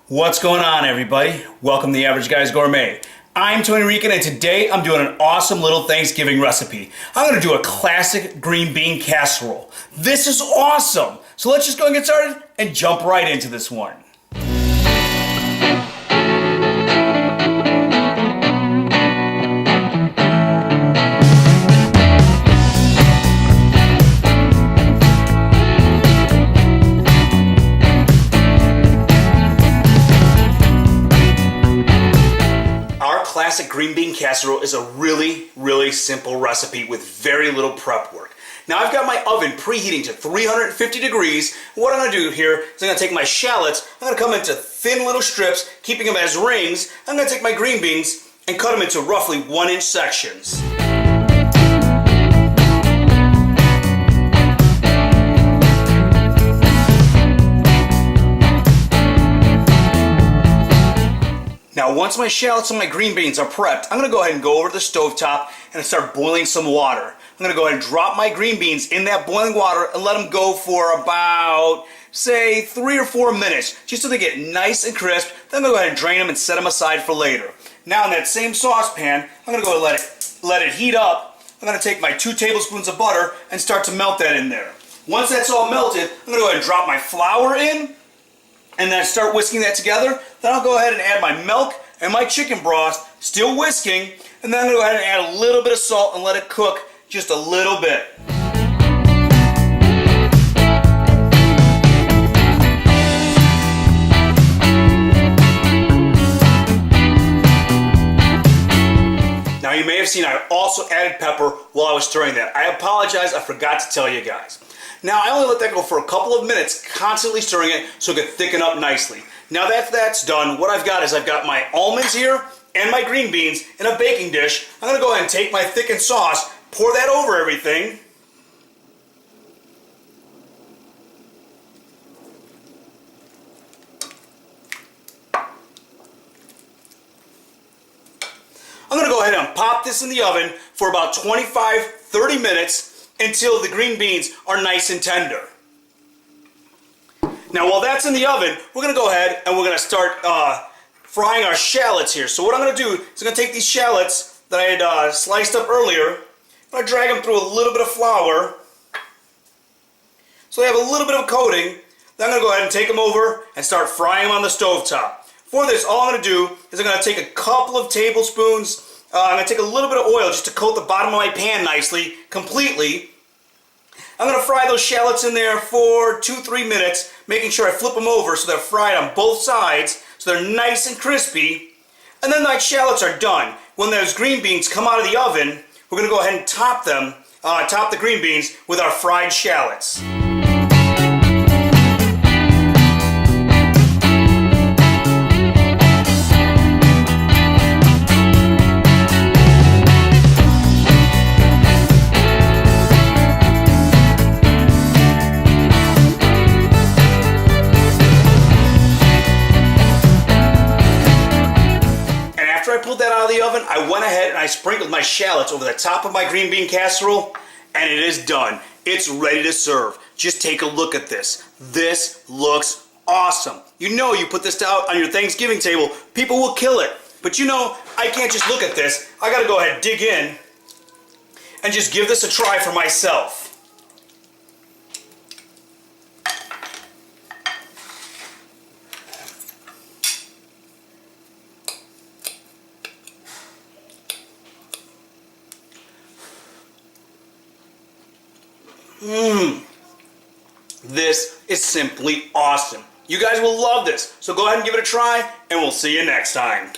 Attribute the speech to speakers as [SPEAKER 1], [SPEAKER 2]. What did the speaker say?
[SPEAKER 1] What's going on, everybody? Welcome to the Average Guys Gourmet. I'm Tony Rican, and today I'm doing an awesome little Thanksgiving recipe. I'm going to do a classic green bean casserole. This is awesome! So let's just go and get started and jump right into this one. Classic green bean casserole is a really simple recipe with very little prep work. Now I've got my oven preheating to 350 degrees. What I'm going to do here is I'm going to take my shallots, I'm going to come into thin little strips, keeping them as rings. I'm going to take my green beans and cut them into roughly 1-inch sections. Now once my shallots and my green beans are prepped, I'm going to go ahead and go over to the stovetop and start boiling some water. I'm going to go ahead and drop my green beans in that boiling water and let them go for about, say, 3 or 4 minutes, just so they get nice and crisp. Then I'm going to go ahead and drain them and set them aside for later. Now in that same saucepan, I'm going to go ahead and let it heat up. I'm going to take my 2 tablespoons of butter and start to melt that in there. Once that's all melted, I'm going to go ahead and drop my flour in, and then I start whisking that together. Then I'll go ahead and add my milk and my chicken broth, still whisking, and then I'm going to go ahead and add a little bit of salt and let it cook just a little bit. Now you may have seen I also added pepper while I was stirring that. I apologize, I forgot to tell you guys. Now I only let that go for a couple of minutes, constantly stirring it so it can thicken up nicely. Now that that's done, what I've got is I've got my almonds here and my green beans in a baking dish. I'm going to go ahead and take my thickened sauce, pour that over everything. I'm going to go ahead and pop this in the oven for about 25-30 minutes until the green beans are nice and tender. Now while that's in the oven, we're going to go ahead and we're going to start frying our shallots here. So what I'm going to do is I'm going to take these shallots that I had sliced up earlier, I'm going to drag them through a little bit of flour so they have a little bit of coating. Then I'm going to go ahead and take them over and start frying them on the stovetop. For this, all I'm going to do is I'm going to take a couple of tablespoons, I'm going to take a little bit of oil just to coat the bottom of my pan nicely, completely. I'm going to fry those shallots in there for 2-3 minutes, making sure I flip them over so they're fried on both sides, so they're nice and crispy. And then my shallots are done. When those green beans come out of the oven, we're going to go ahead and top the green beans with our fried shallots. After I pulled that out of the oven, I went ahead and I sprinkled my shallots over the top of my green bean casserole, and it is done. It's ready to serve. Just take a look at this. This looks awesome. You know, you put this out on your Thanksgiving table, people will kill it. But you know, I can't just look at this. I gotta go ahead and dig in and just give this a try for myself. This is simply awesome. You guys will love this, so go ahead and give it a try, and we'll see you next time.